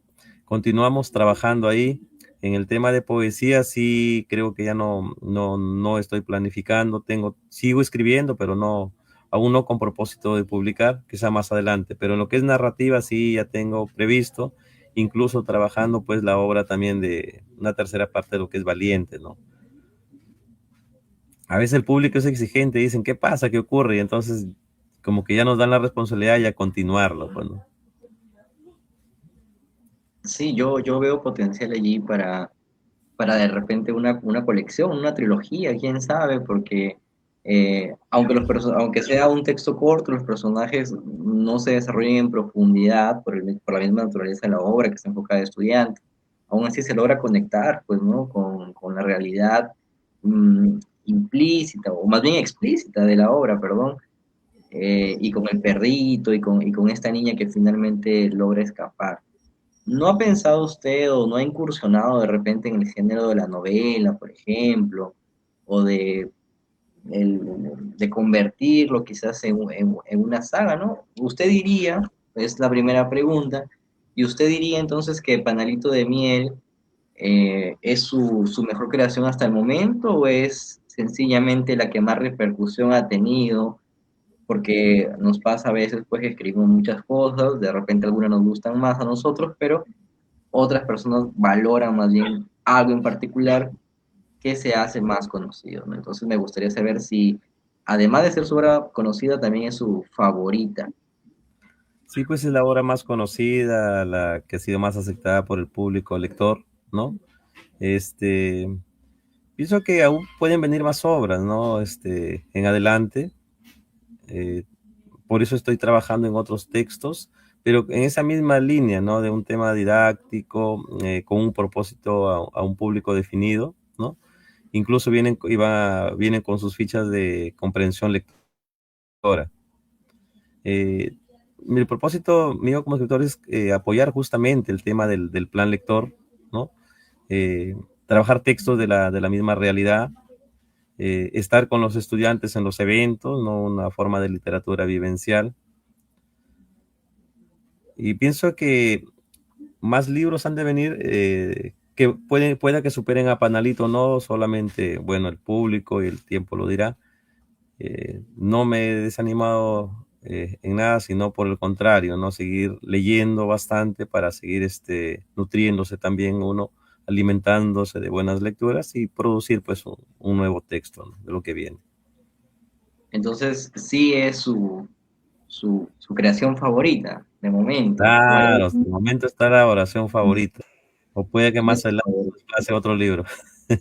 Continuamos trabajando ahí. En el tema de poesía sí creo que ya no estoy planificando, sigo escribiendo, pero aún no con propósito de publicar, quizá más adelante, pero en lo que es narrativa sí ya tengo previsto, incluso trabajando pues la obra también de una tercera parte de lo que es Valiente, ¿no? A veces el público es exigente, dicen, ¿qué pasa? ¿Qué ocurre? Y entonces como que ya nos dan la responsabilidad y a continuarlo, pues, ¿no? Sí, yo veo potencial allí para de repente una colección, una trilogía, quién sabe, porque aunque sea un texto corto, los personajes no se desarrollan en profundidad por la misma naturaleza de la obra que está enfocada a estudiantes. Aún así se logra conectar, pues, ¿no? Con la realidad implícita, o más bien explícita de la obra, perdón, y con el perrito y con esta niña que finalmente logra escapar. ¿No ha pensado usted o no ha incursionado de repente en el género de la novela, por ejemplo, o de convertirlo quizás en una saga, ¿no? Usted diría, es la primera pregunta, y usted diría entonces que Panalito de Miel es su mejor creación hasta el momento o es sencillamente la que más repercusión ha tenido, porque nos pasa a veces pues que escribimos muchas cosas, de repente algunas nos gustan más a nosotros, pero otras personas valoran más bien algo en particular que se hace más conocido, ¿no? Entonces me gustaría saber si, además de ser su obra conocida, también es su favorita. Sí, pues es la obra más conocida, la que ha sido más aceptada por el público lector, ¿no? Este, Pienso que aún pueden venir más obras, ¿no? En adelante. eh, por eso estoy trabajando en otros textos, pero en esa misma línea, ¿no? De un tema didáctico, con un propósito a un público definido, ¿no? Incluso vienen con sus fichas de comprensión lectora. Mi propósito mío como escritor es apoyar justamente el tema del plan lector, ¿no? Eh, Trabajar textos de la misma realidad, estar con los estudiantes en los eventos, ¿no? Una forma de literatura vivencial. Y pienso que más libros han de venir que pueda que superen a Panalito, no solamente, bueno, el público y el tiempo lo dirá. No me he desanimado en nada, sino por el contrario, ¿no? Seguir leyendo bastante para seguir nutriéndose también uno, alimentándose de buenas lecturas y producir pues un nuevo texto, ¿no? De lo que viene. Entonces, sí es su creación favorita, de momento. Claro, hasta el momento está la oración favorita. O puede que más adelante pase otro libro.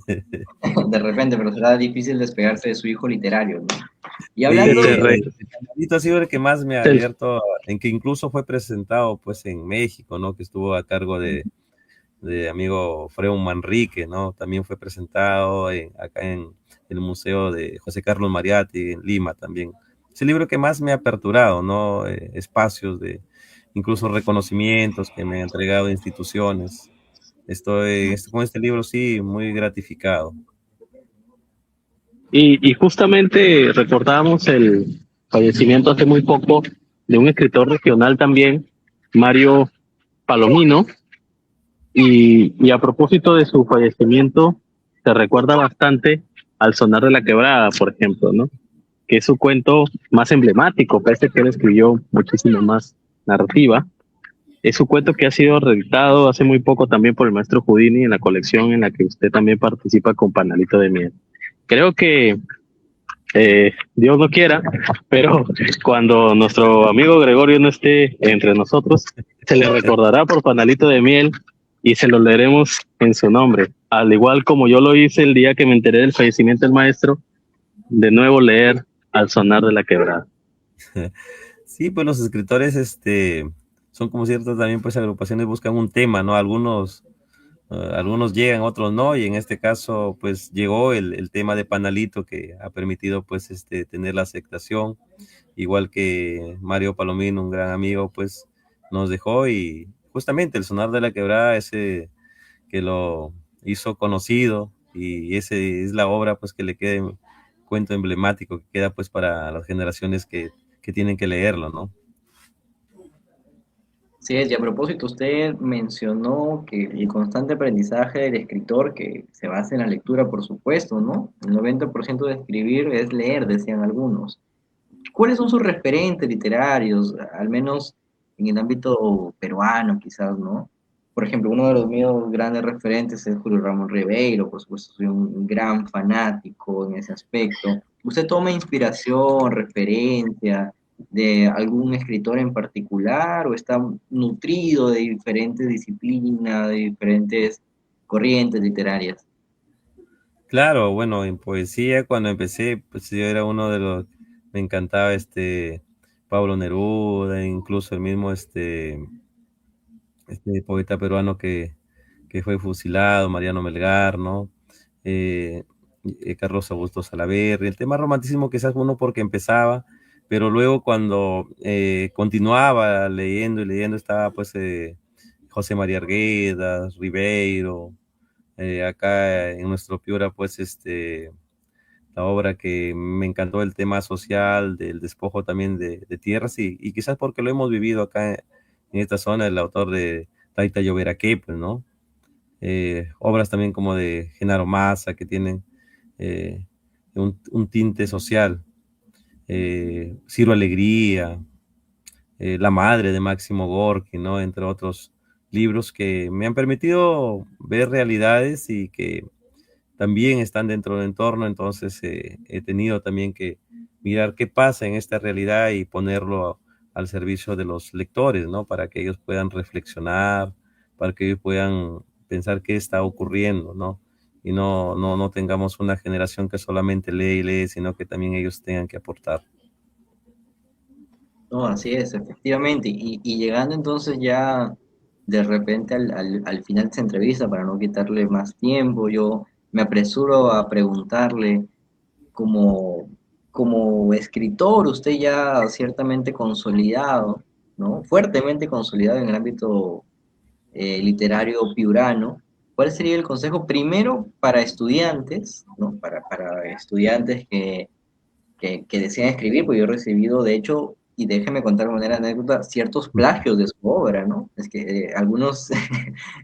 De repente, pero será difícil despegarse de su hijo literario, ¿no? Y Sí, hablando Ese de... rey, Panalito ha sido el que más me ha el- abierto, en que incluso fue presentado pues en México, ¿no? Que estuvo a cargo de amigo Freo Manrique, ¿no? También fue presentado acá en el Museo de José Carlos Mariatti, en Lima también. Es el libro que más me ha aperturado, ¿no? Espacios incluso reconocimientos que me han entregado instituciones. Con este libro sí, muy gratificado. Y justamente recordábamos el fallecimiento hace muy poco de un escritor regional también, Mario Palomino, y a propósito de su fallecimiento, se recuerda bastante al Sonar de la Quebrada, por ejemplo, ¿no? Que es su cuento más emblemático, pese a que él escribió muchísimo más narrativa. Es su cuento que ha sido reeditado hace muy poco también por el maestro Houdini en la colección en la que usted también participa con Panalito de Miel. Creo que Dios no quiera, pero cuando nuestro amigo Gregorio no esté entre nosotros, se le recordará por Panalito de Miel y se lo leeremos en su nombre. Al igual como yo lo hice el día que me enteré del fallecimiento del maestro, de nuevo leer Al Sonar de la Quebrada. Sí, pues los escritores, son como ciertas también, pues agrupaciones buscan un tema, ¿no? Algunos llegan, otros no, y en este caso, pues llegó el tema de Panalito que ha permitido, pues, tener la aceptación, igual que Mario Palomino, un gran amigo, pues, nos dejó y justamente el Sonar de la Quebrada, ese que lo hizo conocido y ese es la obra, pues, que le queda, cuento emblemático que queda, pues, para las generaciones que tienen que leerlo, ¿no? Sí, y a propósito, usted mencionó que el constante aprendizaje del escritor, que se basa en la lectura, por supuesto, ¿no? El 90% de escribir es leer, decían algunos. ¿Cuáles son sus referentes literarios, al menos en el ámbito peruano, quizás, ¿no? Por ejemplo, uno de los míos grandes referentes es Julio Ramón Ribeiro, por supuesto, soy un gran fanático en ese aspecto. ¿Usted toma inspiración, referencia de algún escritor en particular o está nutrido de diferentes disciplinas, de diferentes corrientes literarias? Claro, bueno, en poesía cuando empecé, pues yo era uno de los, me encantaba Pablo Neruda, incluso el mismo este poeta peruano que fue fusilado, Mariano Melgar, ¿no? Eh, Carlos Augusto Salaverry. El tema romanticismo quizás uno porque empezaba, pero luego cuando continuaba leyendo y leyendo estaba pues José María Arguedas, Ribeiro, acá en nuestro Piura pues la obra que me encantó el tema social, del despojo también de tierras y quizás porque lo hemos vivido acá en esta zona, el autor de Taita Lloberaqué, pues, ¿no? Obras también como de Genaro Massa que tienen eh, un tinte social, Ciro Alegría, La Madre de Máximo Gorki, ¿no? Entre otros libros que me han permitido ver realidades y que también están dentro del entorno, entonces he tenido también que mirar qué pasa en esta realidad y ponerlo al servicio de los lectores, ¿no? Para que ellos puedan reflexionar, para que ellos puedan pensar qué está ocurriendo, ¿no? Y no tengamos una generación que solamente lee y lee, sino que también ellos tengan que aportar. No, así es, efectivamente. Y llegando entonces ya de repente al final de esta entrevista, para no quitarle más tiempo, yo me apresuro a preguntarle, como, como escritor, usted ya ciertamente consolidado, ¿no? Fuertemente consolidado en el ámbito literario piurano, ¿cuál sería el consejo primero para estudiantes, ¿no? Para estudiantes que desean escribir, pues yo he recibido, de hecho, y déjeme contar de manera anécdota, ciertos plagios de su obra, ¿no? Es que algunos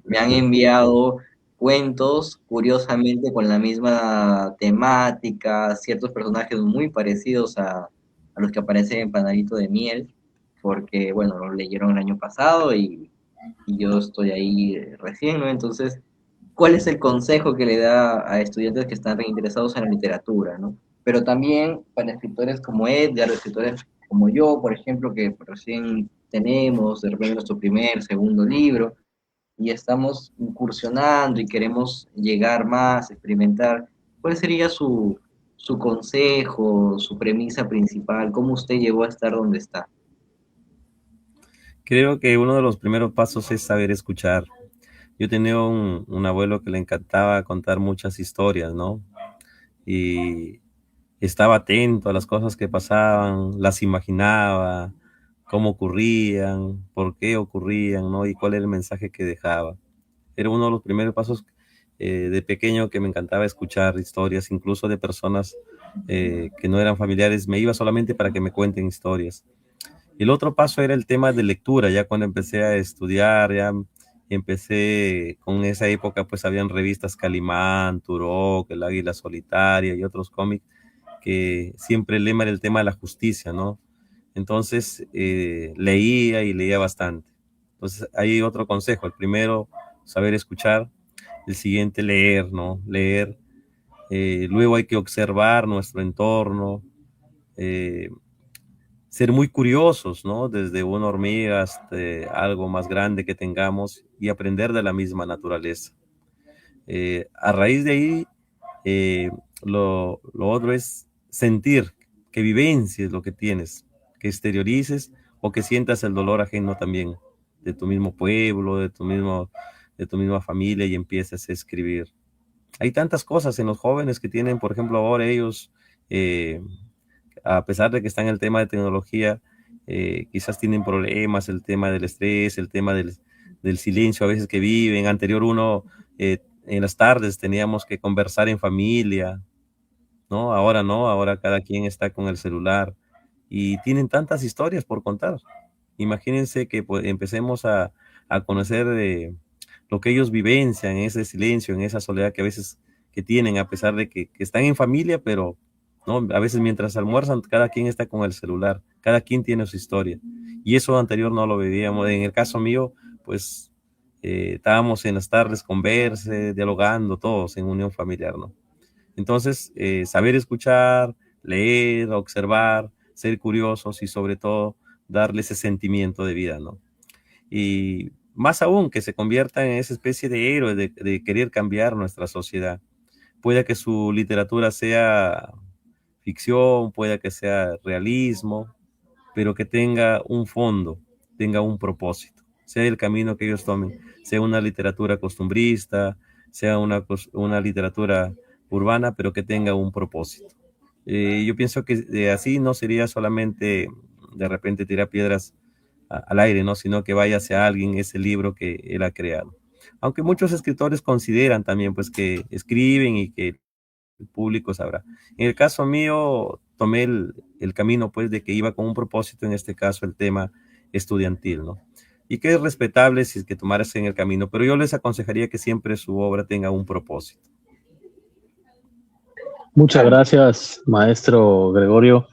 me han enviado cuentos, curiosamente, con la misma temática, ciertos personajes muy parecidos a los que aparecen en Panadito de Miel, porque, bueno, lo leyeron el año pasado y yo estoy ahí recién, ¿no? Entonces, ¿cuál es el consejo que le da a estudiantes que están interesados en la literatura, ¿no? Pero también para escritores como Edgar, escritores como yo, por ejemplo, que recién tenemos de repente nuestro primer, segundo libro, y estamos incursionando y queremos llegar más, experimentar, ¿cuál sería su consejo, su premisa principal? ¿Cómo usted llegó a estar donde está? Creo que uno de los primeros pasos es saber escuchar. Yo tenía un abuelo que le encantaba contar muchas historias, ¿no? Y estaba atento a las cosas que pasaban, las imaginaba, cómo ocurrían, por qué ocurrían, ¿no? Y cuál era el mensaje que dejaba. Era uno de los primeros pasos de pequeño que me encantaba escuchar historias, incluso de personas que no eran familiares. Me iba solamente para que me cuenten historias. Y el otro paso era el tema de lectura, ya cuando empecé a estudiar, ya empecé con esa época, pues habían revistas Calimán, Turok, El Águila Solitaria y otros cómics que siempre el lema era el tema de la justicia, ¿no? Entonces leía y leía bastante. Entonces hay otro consejo, el primero, saber escuchar, el siguiente, leer, ¿no? Leer. Luego hay que observar nuestro entorno, eh, ser muy curiosos, ¿no? Desde una hormiga hasta algo más grande que tengamos y aprender de la misma naturaleza. A raíz de ahí, eh, lo otro es sentir, que vivencies lo que tienes, que exteriorices o que sientas el dolor ajeno también de tu mismo pueblo, de tu misma familia y empieces a escribir. Hay tantas cosas en los jóvenes que tienen, por ejemplo, ahora ellos, eh, a pesar de que están en el tema de tecnología, quizás tienen problemas, el tema del estrés, el tema del silencio a veces que viven. Anterior uno, en las tardes teníamos que conversar en familia, ¿no? Ahora no, ahora cada quien está con el celular y tienen tantas historias por contar. Imagínense que pues, empecemos a conocer lo que ellos vivencian en ese silencio, en esa soledad que a veces que tienen, a pesar de que están en familia, pero ¿no? A veces mientras almuerzan, cada quien está con el celular, cada quien tiene su historia. Y eso anterior no lo veíamos. En el caso mío, pues estábamos en las tardes converse, dialogando todos en unión familiar, ¿no? Entonces, saber escuchar, leer, observar, ser curiosos y sobre todo darle ese sentimiento de vida, ¿no? Y más aún que se convierta en esa especie de héroe de querer cambiar nuestra sociedad. Puede que su literatura sea ficción, puede que sea realismo, pero que tenga un fondo, tenga un propósito, sea el camino que ellos tomen, sea una literatura costumbrista, sea una literatura urbana, pero que tenga un propósito. Yo pienso que así no sería solamente de repente tirar piedras al aire, ¿no? Sino que vaya hacia alguien ese libro que él ha creado. Aunque muchos escritores consideran también pues que escriben y que el público sabrá. En el caso mío, tomé el camino, pues, de que iba con un propósito, en este caso, el tema estudiantil, ¿no? Y que es respetable si es que tomaras en el camino, pero yo les aconsejaría que siempre su obra tenga un propósito. Muchas gracias, maestro Gregorio,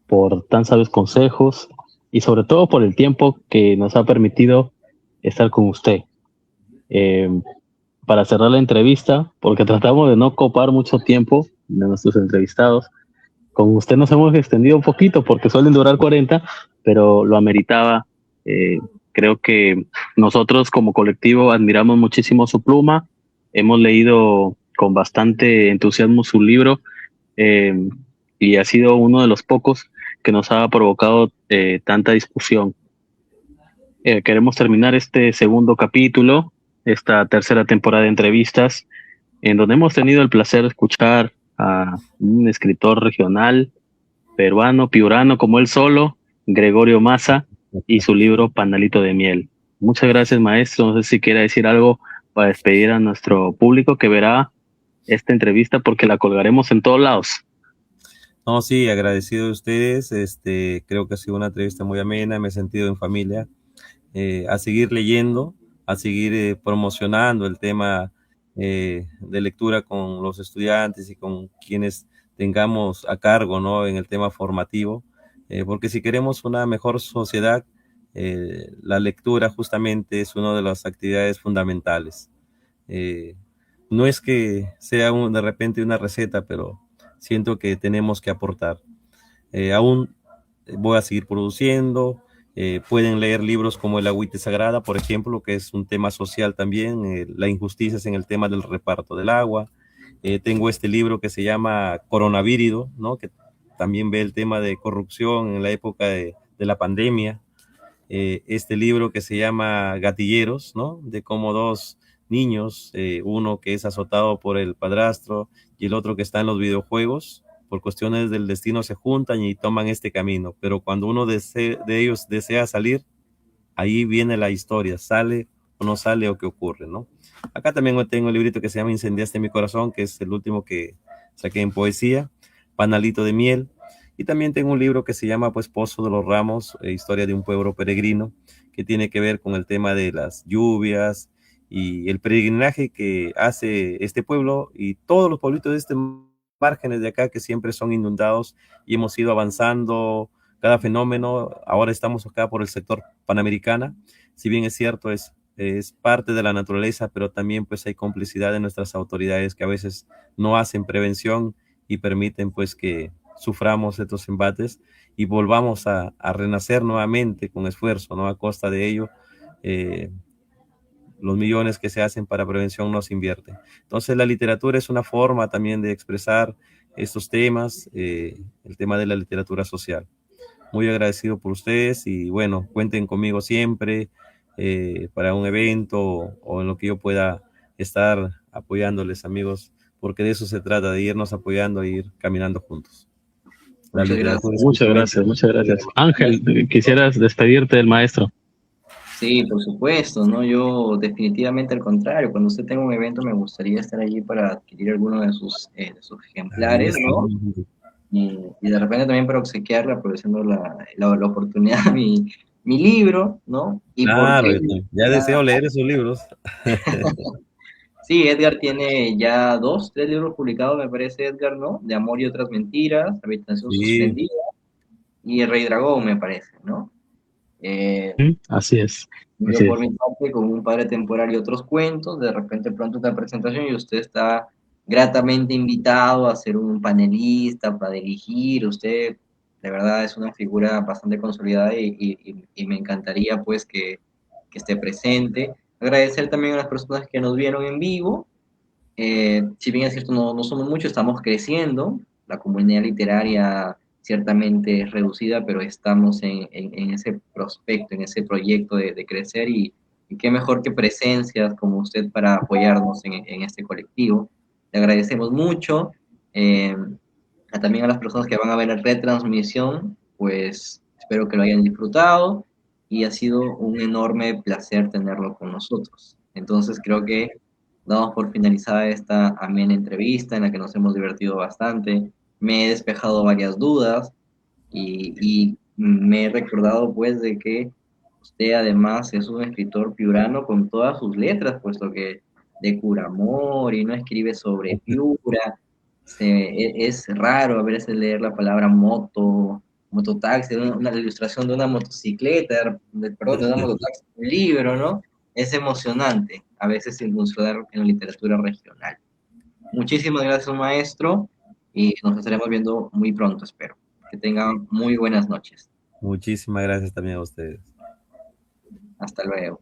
por tan sabios consejos y sobre todo por el tiempo que nos ha permitido estar con usted. Eh, para cerrar la entrevista, porque tratamos de no copar mucho tiempo de nuestros entrevistados, con usted nos hemos extendido un poquito porque suelen durar 40, pero lo ameritaba. Eh, Creo que nosotros como colectivo admiramos muchísimo su pluma, hemos leído con bastante entusiasmo su libro eh, y ha sido uno de los pocos que nos ha provocado tanta discusión. Queremos terminar este segundo capítulo, esta tercera temporada de entrevistas, en donde hemos tenido el placer de escuchar a un escritor regional, peruano, piurano como él solo, Gregorio Massa, y su libro Panalito de Miel. Muchas gracias, maestro. No sé si quiere decir algo para despedir a nuestro público que verá esta entrevista porque la colgaremos en todos lados. No, sí, agradecido de ustedes. Creo que ha sido una entrevista muy amena, me he sentido en familia. A seguir leyendo, a seguir promocionando el tema de lectura con los estudiantes y con quienes tengamos a cargo, ¿no? En el tema formativo, porque si queremos una mejor sociedad, la lectura justamente es una de las actividades fundamentales. Eh, no es que sea de repente una receta, pero siento que tenemos que aportar. Aún voy a seguir produciendo. Pueden leer libros como El Agüita Sagrada, por ejemplo, que es un tema social también, la injusticia en el tema del reparto del agua. Tengo este libro que se llama Coronavírido, ¿no? Que también ve el tema de corrupción en la época de la pandemia. Este libro que se llama Gatilleros, ¿no? De cómo dos niños, uno que es azotado por el padrastro y el otro que está en los videojuegos, por cuestiones del destino se juntan y toman este camino, pero cuando uno de ellos desea salir, ahí viene la historia, sale o no sale o qué ocurre, ¿no? Acá también tengo un librito que se llama Incendiaste mi corazón, que es el último que saqué en poesía, Panalito de miel, y también tengo un libro que se llama pues Pozo de los Ramos, historia de un pueblo peregrino, que tiene que ver con el tema de las lluvias y el peregrinaje que hace este pueblo y todos los pueblitos de este márgenes de acá que siempre son inundados y hemos ido avanzando cada fenómeno. Ahora estamos acá por el sector panamericana, si bien es cierto, es parte de la naturaleza, pero también pues hay complicidad de nuestras autoridades que a veces no hacen prevención y permiten pues que suframos estos embates y volvamos a renacer nuevamente con esfuerzo, ¿no? A costa de ello, los millones que se hacen para prevención no se invierten. Entonces la literatura es una forma también de expresar estos temas, el tema de la literatura social. Muy agradecido por ustedes y bueno, cuenten conmigo siempre para un evento o en lo que yo pueda estar apoyándoles, amigos, porque de eso se trata, de irnos apoyando e ir caminando juntos. La Muchas literatura gracias. es Muchas gracias, muchas gracias. Ángel, quisieras despedirte del maestro. Sí, por supuesto, ¿no? Yo definitivamente al contrario, cuando usted tenga un evento me gustaría estar allí para adquirir alguno de sus ejemplares, ¿no? Y de repente también para obsequiarle, aprovechando la oportunidad, mi libro, ¿no? ¿Y por Claro, qué? ya Ya, deseo leer esos libros. sí, Edgar tiene ya dos, tres libros publicados, me parece, Edgar, ¿no? De Amor y otras mentiras, Habitación Sí, suspendida y El Rey Dragón, me parece, ¿no? Eh, Así es, yo así por es. mi parte, con Un padre temporal y otros cuentos, de repente pronto una presentación y usted está gratamente invitado a ser un panelista para dirigir. Usted, de verdad, es una figura bastante consolidada y me encantaría pues que esté presente. Agradecer también a las personas que nos vieron en vivo. Si bien es cierto, no somos muchos, estamos creciendo. La comunidad literaria ciertamente es reducida, pero estamos en ese prospecto, en ese proyecto de crecer y qué mejor que presencias como usted para apoyarnos en este colectivo. Le agradecemos mucho. eh, También a las personas que van a ver la retransmisión, pues espero que lo hayan disfrutado y ha sido un enorme placer tenerlo con nosotros. Entonces creo que damos por finalizada esta amena entrevista en la que nos hemos divertido bastante. Me he despejado varias dudas y me he recordado pues de que usted además es un escritor piurano con todas sus letras, puesto que de Curamor y no escribe sobre Piura. Es raro a veces leer la palabra moto, mototaxi, una ilustración de una motocicleta, perdón, de una mototaxi, un libro, ¿no? Es emocionante a veces incursionar en la literatura regional. Muchísimas gracias, maestro, y nos estaremos viendo muy pronto, espero. Que tengan muy buenas noches. muchísimas gracias también a ustedes. Hasta luego.